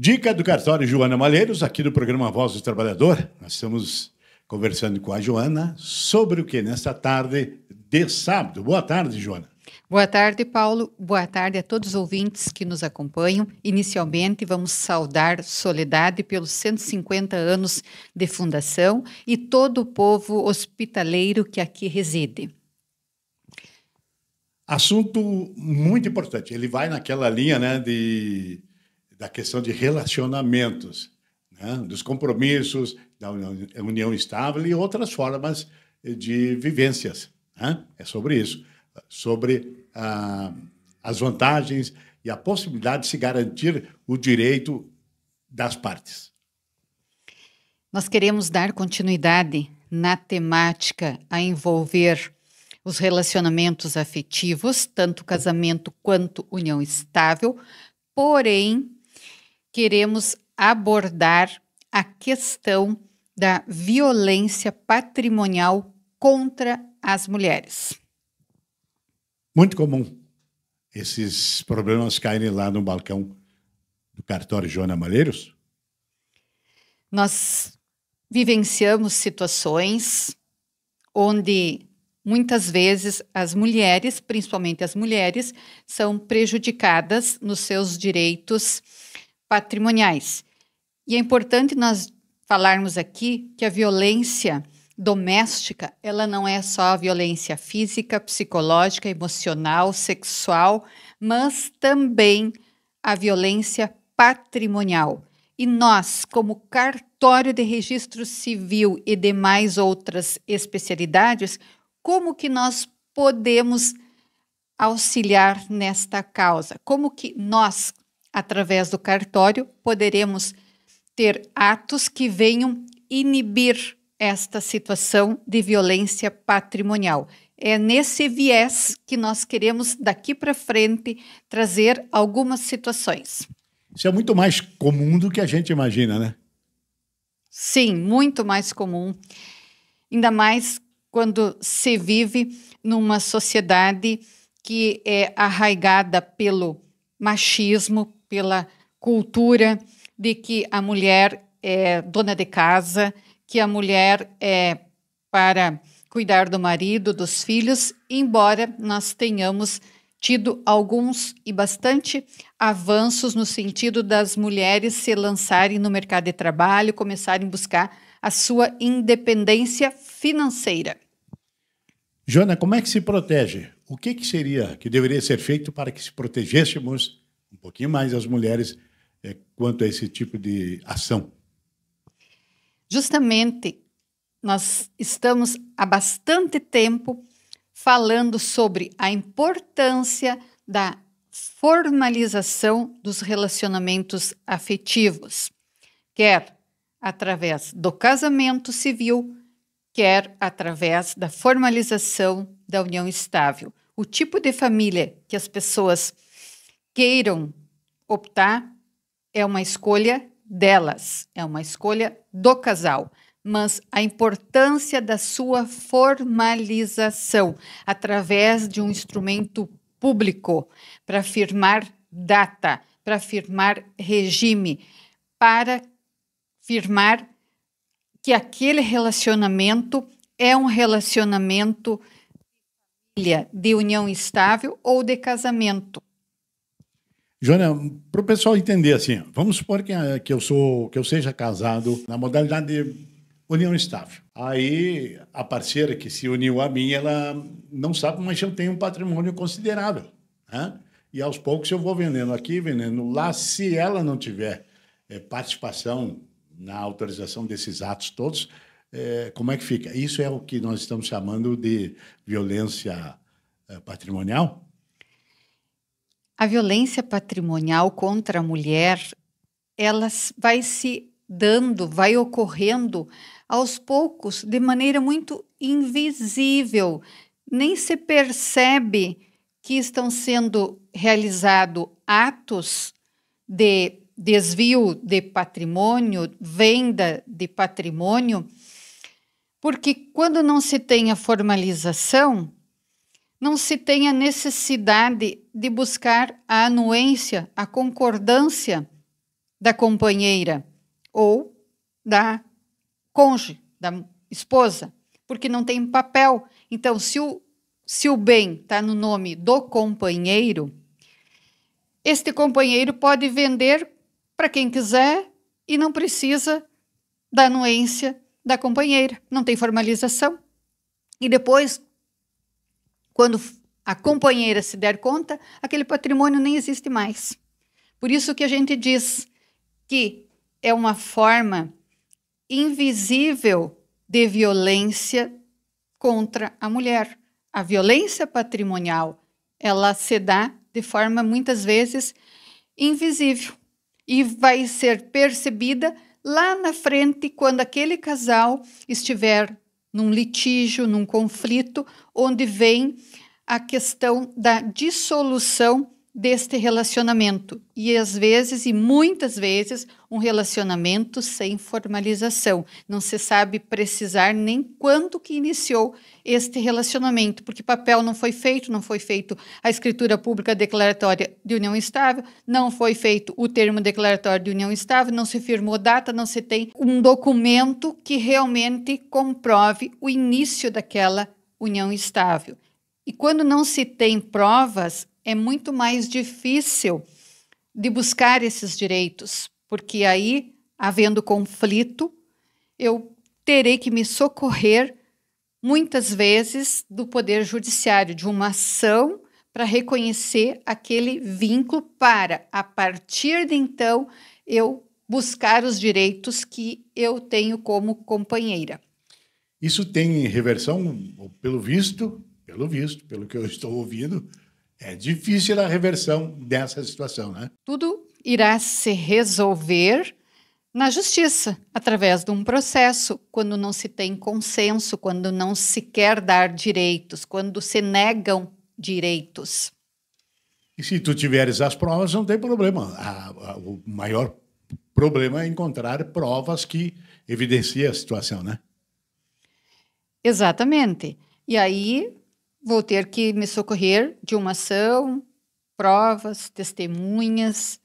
Dica do cartório Joana Malheiros, aqui do programa Voz do Trabalhador. Nós estamos conversando com a Joana sobre o que nesta tarde de sábado. Boa tarde, Joana. Boa tarde, Paulo. Boa tarde a todos os ouvintes que nos acompanham. Inicialmente, vamos saudar Soledade pelos 150 anos de fundação e todo o povo hospitaleiro que aqui reside. Assunto muito importante. Ele vai naquela linha, né, da questão de relacionamentos, né, dos compromissos, da união estável e outras formas de vivências, né? É sobre isso, sobre as vantagens e a possibilidade de se garantir o direito das partes. Nós queremos dar continuidade na temática a envolver os relacionamentos afetivos, tanto casamento quanto união estável, porém, queremos abordar a questão da violência patrimonial contra as mulheres. Muito comum esses problemas caírem lá no balcão do cartório Joana Malheiros? Nós vivenciamos situações onde muitas vezes as mulheres, principalmente as mulheres, são prejudicadas nos seus direitos patrimoniais. E é importante nós falarmos aqui que a violência doméstica, ela não é só a violência física, psicológica, emocional, sexual, mas também a violência patrimonial. E nós, como cartório de registro civil e demais outras especialidades, como que nós podemos auxiliar nesta causa? Como que nós, através do cartório, poderemos ter atos que venham inibir esta situação de violência patrimonial? É nesse viés que nós queremos, daqui para frente, trazer algumas situações. Isso é muito mais comum do que a gente imagina, né? Sim, muito mais comum. Ainda mais quando se vive numa sociedade que é arraigada pelo machismo, pela cultura de que a mulher é dona de casa, que a mulher é para cuidar do marido, dos filhos, embora nós tenhamos tido alguns e bastante avanços no sentido das mulheres se lançarem no mercado de trabalho, começarem a buscar a sua independência financeira. Joana, como é que se protege? O que deveria ser feito para que se protegêssemos um pouquinho mais as mulheres quanto a esse tipo de ação? Justamente, nós estamos há bastante tempo falando sobre a importância da formalização dos relacionamentos afetivos, quer através do casamento civil, quer através da formalização da união estável. O tipo de família que as pessoas queiram optar é uma escolha delas, é uma escolha do casal, mas a importância da sua formalização através de um instrumento público para firmar data, para firmar regime, para firmar que aquele relacionamento é um relacionamento de união estável ou de casamento. Joana, para o pessoal entender assim, vamos supor que eu seja casado na modalidade de união estável. Aí a parceira que se uniu a mim, ela não sabe, mas eu tenho um patrimônio considerável, né? E aos poucos eu vou vendendo aqui, vendendo lá. Se ela não tiver participação na autorização desses atos todos, como é que fica? Isso é o que nós estamos chamando de violência patrimonial? A violência patrimonial contra a mulher, ela vai se dando, vai ocorrendo aos poucos, de maneira muito invisível. Nem se percebe que estão sendo realizados atos de desvio de patrimônio, venda de patrimônio, porque quando não se tem a formalização, não se tem a necessidade de buscar a anuência, a concordância da companheira ou da cônjuge, da esposa, porque não tem papel. Então, se o bem está no nome do companheiro, este companheiro pode vender para quem quiser e não precisa da anuência da companheira, não tem formalização. E depois, quando a companheira se der conta, aquele patrimônio nem existe mais. Por isso que a gente diz que é uma forma invisível de violência contra a mulher. A violência patrimonial, ela se dá de forma muitas vezes invisível e vai ser percebida lá na frente quando aquele casal estiver num litígio, num conflito, onde vem a questão da dissolução deste relacionamento. E às vezes, e muitas vezes, um relacionamento sem formalização. Não se sabe precisar nem quando que iniciou este relacionamento, porque papel não foi feito a escritura pública declaratória de união estável, não foi feito o termo declaratório de união estável, não se firmou data, não se tem um documento que realmente comprove o início daquela união estável. E quando não se tem provas, é muito mais difícil de buscar esses direitos, porque aí, havendo conflito, eu terei que me socorrer muitas vezes do Poder Judiciário, de uma ação para reconhecer aquele vínculo para, a partir de então, eu buscar os direitos que eu tenho como companheira. Isso tem reversão, pelo visto, pelo que eu estou ouvindo, é difícil a reversão dessa situação, né? Tudo irá se resolver na justiça, através de um processo, quando não se tem consenso, quando não se quer dar direitos, quando se negam direitos. E se tu tiveres as provas, não tem problema. O maior problema é encontrar provas que evidenciem a situação, né? Exatamente. E aí vou ter que me socorrer de uma ação, provas, testemunhas,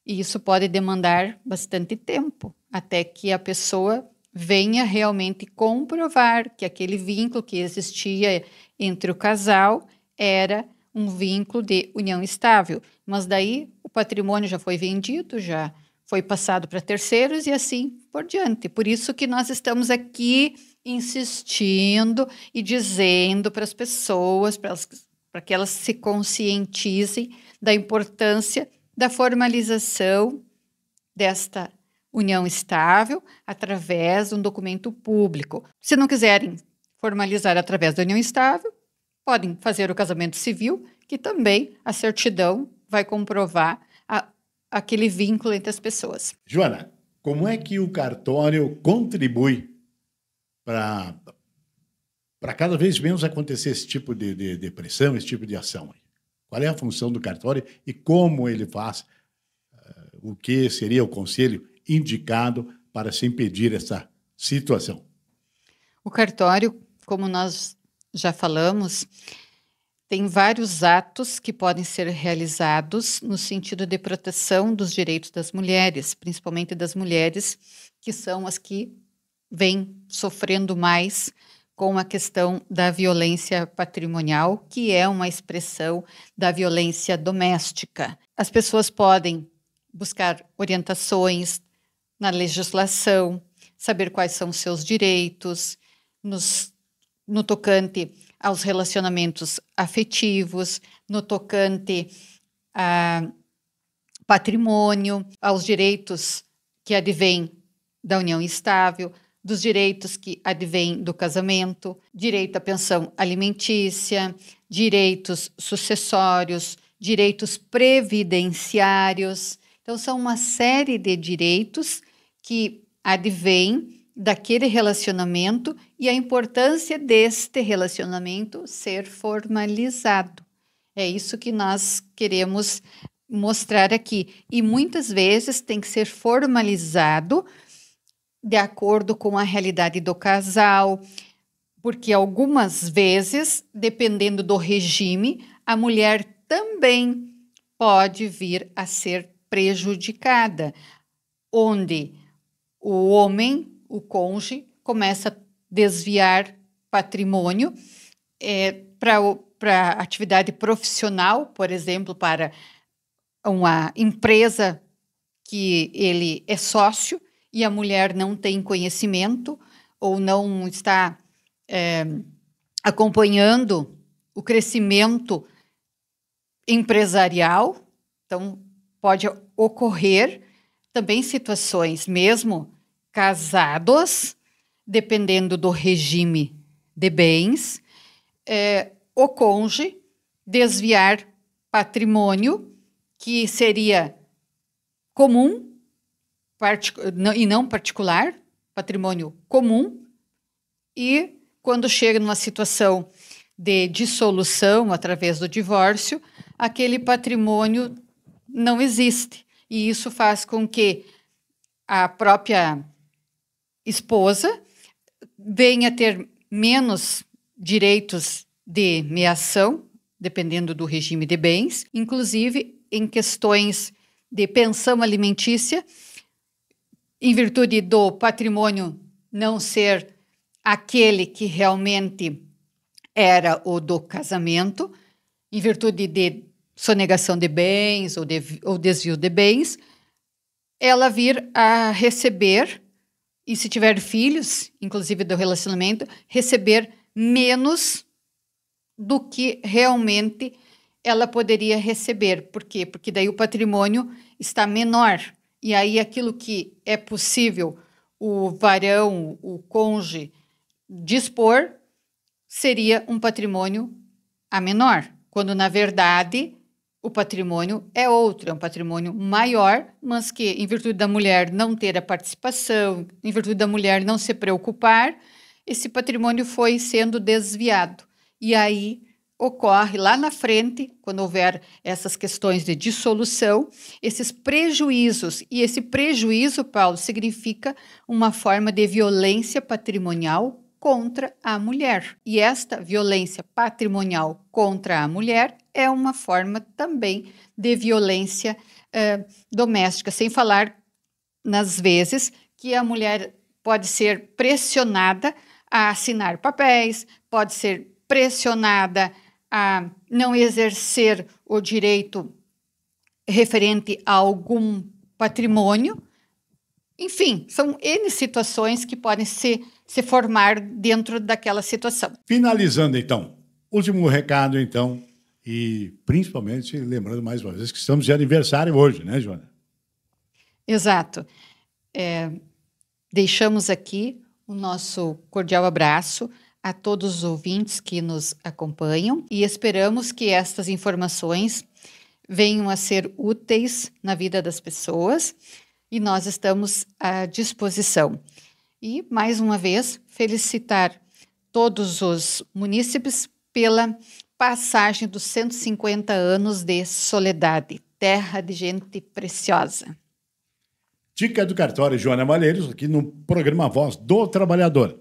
e isso pode demandar bastante tempo, até que a pessoa venha realmente comprovar que aquele vínculo que existia entre o casal era um vínculo de união estável. Mas daí o patrimônio já foi vendido, já foi passado para terceiros e assim por diante. Por isso que nós estamos aqui insistindo e dizendo para as pessoas, para que elas se conscientizem da importância da formalização desta união estável através de um documento público. Se não quiserem formalizar através da união estável, podem fazer o casamento civil, que também a certidão vai comprovar aquele vínculo entre as pessoas. Joana, como é que o cartório contribui para cada vez menos acontecer esse tipo de pressão, esse tipo de ação? Qual é a função do cartório e como ele faz? O que seria o conselho indicado para se impedir essa situação? O cartório, como nós já falamos, tem vários atos que podem ser realizados no sentido de proteção dos direitos das mulheres, principalmente das mulheres que são as que vêm sofrendo mais com a questão da violência patrimonial, que é uma expressão da violência doméstica. As pessoas podem buscar orientações na legislação, saber quais são os seus direitos, no tocante aos relacionamentos afetivos, no tocante a patrimônio, aos direitos que advêm da união estável, dos direitos que advêm do casamento, direito à pensão alimentícia, direitos sucessórios, direitos previdenciários. Então, são uma série de direitos que advêm daquele relacionamento e a importância deste relacionamento ser formalizado. É isso que nós queremos mostrar aqui. E muitas vezes tem que ser formalizado de acordo com a realidade do casal, porque algumas vezes, dependendo do regime, a mulher também pode vir a ser prejudicada. onde o homem, o cônjuge, começa a desviar patrimônio para atividade profissional, por exemplo, para uma empresa que ele é sócio e a mulher não tem conhecimento ou não está acompanhando o crescimento empresarial. Então, pode ocorrer também situações, mesmo casados, dependendo do regime de bens, o cônjuge desviar patrimônio que seria comum e não particular, patrimônio comum, e quando chega numa situação de dissolução através do divórcio, aquele patrimônio não existe. E isso faz com que a própria esposa venha a ter menos direitos de meação, dependendo do regime de bens, inclusive em questões de pensão alimentícia, em virtude do patrimônio não ser aquele que realmente era o do casamento, em virtude de sonegação de bens ou desvio de bens, ela vir a receber, e se tiver filhos, inclusive do relacionamento, receber menos do que realmente ela poderia receber. Por quê? Porque daí o patrimônio está menor. E aí aquilo que é possível o varão, o cônjuge, dispor, seria um patrimônio a menor, quando na verdade o patrimônio é outro, é um patrimônio maior, mas que em virtude da mulher não ter a participação, em virtude da mulher não se preocupar, esse patrimônio foi sendo desviado. E aí ocorre lá na frente, quando houver essas questões de dissolução, esses prejuízos. E esse prejuízo, Paulo, significa uma forma de violência patrimonial contra a mulher. E esta violência patrimonial contra a mulher é uma forma também de violência doméstica, sem falar nas vezes que a mulher pode ser pressionada a assinar papéis, pode ser pressionada a não exercer o direito referente a algum patrimônio. Enfim, são N situações que podem se formar dentro daquela situação. Finalizando, então, último recado, então, e principalmente lembrando mais uma vez que estamos de aniversário hoje, né, Joana? Exato. Deixamos aqui o nosso cordial abraço a todos os ouvintes que nos acompanham e esperamos que estas informações venham a ser úteis na vida das pessoas e nós estamos à disposição. E, mais uma vez, felicitar todos os munícipes pela passagem dos 150 anos de Soledade, terra de gente preciosa. Dica do cartório Joana Malheiros, aqui no programa Voz do Trabalhador.